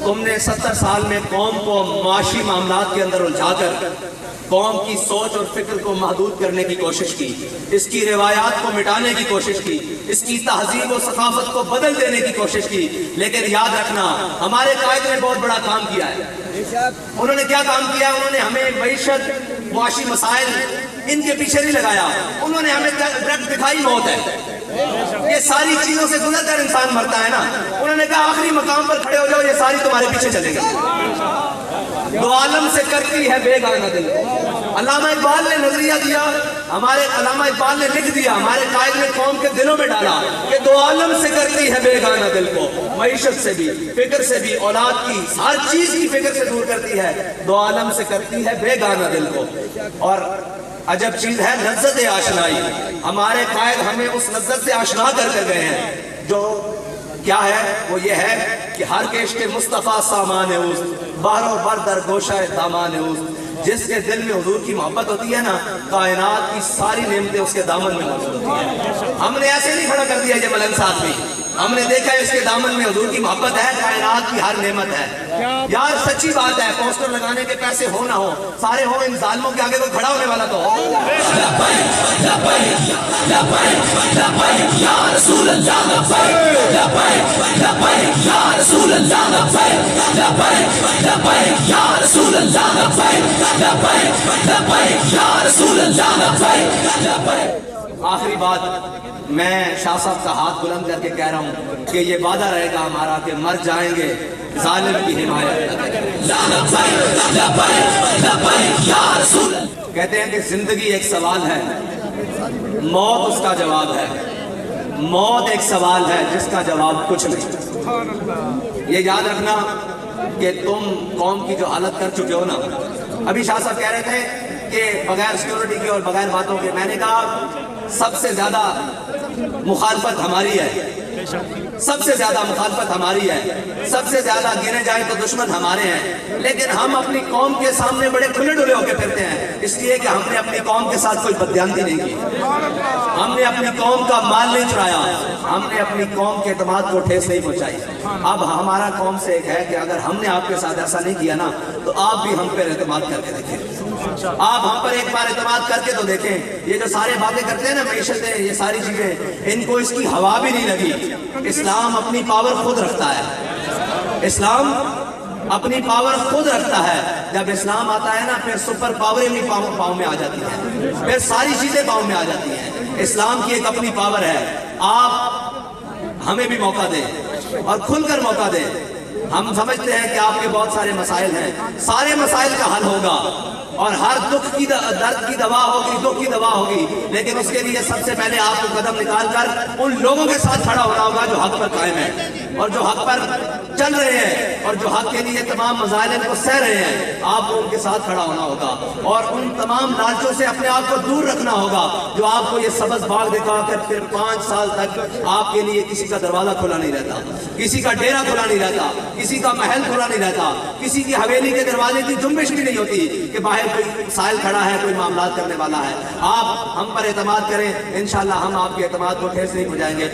تم نے 70 سال میں قوم کو معاشی معاملات کے اندر الجھا کر قوم کی سوچ اور فکر کو محدود کرنے کی کوشش کی، اس کی روایات کو مٹانے کی کوشش کی، اس کی تہذیب و ثقافت کو بدل دینے کی کوشش کی۔ لیکن یاد رکھنا، ہمارے قائد نے بہت بڑا کام کیا ہے۔ انہوں نے کیا کام کیا؟ انہوں نے ہمیں معیشت، معاشی مسائل ان کے پیچھے نہیں لگایا، انہوں نے ہمیں ڈائریکٹ دکھائی موت ہے۔ یہ ساری چیزوں سے گزر کر انسان مرتا ہے نا، انہوں نے کہا آخری مقام پر کھڑے ہو جاؤ، یہ ساری تمہارے پیچھے چلے گی۔ دو عالم سے کرتی ہے بے گانہ دل کو۔ علامہ اقبال نے نظریہ دیا، ہمارے علامہ اقبال نے لکھ دیا، ہمارے قائد نے قوم کے دلوں میں ڈالا کہ دو عالم سے کرتی ہے بے گانہ دل کو، معیشت سے بھی، فکر سے بھی، اولاد کی ہر چیز کی فکر سے دور کرتی ہے، دو عالم سے کرتی ہے بے گانہ دل کو۔ اور عجب چیز ہے لذت آشنائی، ہمارے قائد ہمیں اس لذت سے آشنا کر گئے ہیں، جو کیا ہے؟ وہ یہ ہے کہ ہر کشت مصطفیٰ سامان اوست، بار و بر در گوشہ دامان اوست۔ جس کے دل میں حضور کی محبت ہوتی ہے نا، کائنات کی ساری نعمتیں اس کے دامن میں موجود ہوتی ہیں۔ ہم نے ایسے نہیں کھڑا کر دیا یہ ملنگ صاحب بھی، ہم نے دیکھا اس کے دامن میں حضور کی محبت ہے، کائنات کی ہر نعمت ہے۔ یار سچی بات ہے، پوسٹر لگانے کے پیسے ہو نہ ہو، سارے ہو، ان ظالموں کے آگے کوئی کھڑا ہونے والا تو ہو۔ آخری بات، میں شاہ صاحب کا ہاتھ بلند کر کے کہہ رہا ہوں کہ یہ وعدہ رہے گا ہمارا کہ مر جائیں گے ظالم کی حمایت۔ کہتے ہیں کہ زندگی ایک سوال ہے، موت اس کا جواب ہے۔ موت ایک سوال ہے جس کا جواب کچھ نہیں۔ یہ یاد رکھنا کہ تم قوم کی جو حالت کر چکے ہو نا، ابھی شاہ صاحب کہہ رہے تھے کہ بغیر سیکورٹی کے اور بغیر باتوں کے، میں نے کہا سب سے زیادہ مخالفت ہماری ہے، سب سے زیادہ مخالفت ہماری ہے، سب سے زیادہ گنے جائیں تو دشمن ہمارے ہیں، لیکن ہم اپنی قوم کے سامنے بڑے کھلے ڈلے ہو کے پھرتے ہیں، اس لیے کہ ہم نے اپنی قوم کے ساتھ کوئی بددیانتی نہیں کی، ہم نے اپنی قوم کا مال نہیں چرایا، ہم نے اپنی قوم کے اعتماد کو ٹھیس نہیں پہنچائی۔ اب ہمارا قوم سے ایک ہے کہ اگر ہم نے آپ کے ساتھ ایسا نہیں کیا نا، تو آپ بھی ہم پر اعتماد کر کے دیکھیں، آپ ہم پر ایک بار اعتماد کر کے تو دیکھیں۔ یہ جو سارے باتیں کرتے ہیں نا، معیشتیں، یہ ساری چیزیں، ان کو اس کی ہوا بھی نہیں لگی۔ اسلام اپنی پاور خود رکھتا ہے، اسلام اپنی پاور خود رکھتا ہے۔ جب اسلام آتا ہے نا، پھر سپر پاوریں بھی پاؤں میں آ جاتی ہیں، پھر ساری چیزیں پاؤں میں آ جاتی ہیں۔ اسلام کی ایک اپنی پاور ہے۔ آپ ہمیں بھی موقع دیں اور کھل کر موقع دیں۔ ہم سمجھتے ہیں کہ آپ کے بہت سارے مسائل ہیں، سارے مسائل کا حل ہوگا اور ہر دکھ کی درد کی دوا ہوگی، دکھ کی دوا ہوگی، لیکن اس کے لیے سب سے پہلے آپ کو قدم نکال کر ان لوگوں کے ساتھ کھڑا ہونا ہوگا جو حق پر قائم ہیں اور جو حق پر چل رہے ہیں اور جو حق کے لیے تمام مظالم کو سہ رہے ہیں۔ آپ کو ان کے ساتھ کھڑا ہونا ہوگا اور ان تمام لالچوں سے اپنے آپ کو دور رکھنا ہوگا جو آپ کو یہ سبز باغ دکھا کر پھر 5 سال تک آپ کے لیے کسی کا دروازہ کھلا نہیں رہتا، کسی کا ڈیرا کھلا نہیں رہتا، کسی کا محل کھلا نہیں رہتا، کسی کی حویلی کے دروازے کی جنبش بھی نہیں ہوتی کہ باہر کوئی سائل کھڑا ہے، کوئی معاملات کرنے والا ہے۔ آپ ہم پر اعتماد کریں، انشاءاللہ ہم آپ کے اعتماد کو ٹھیس نہیں پہنچائیں گے۔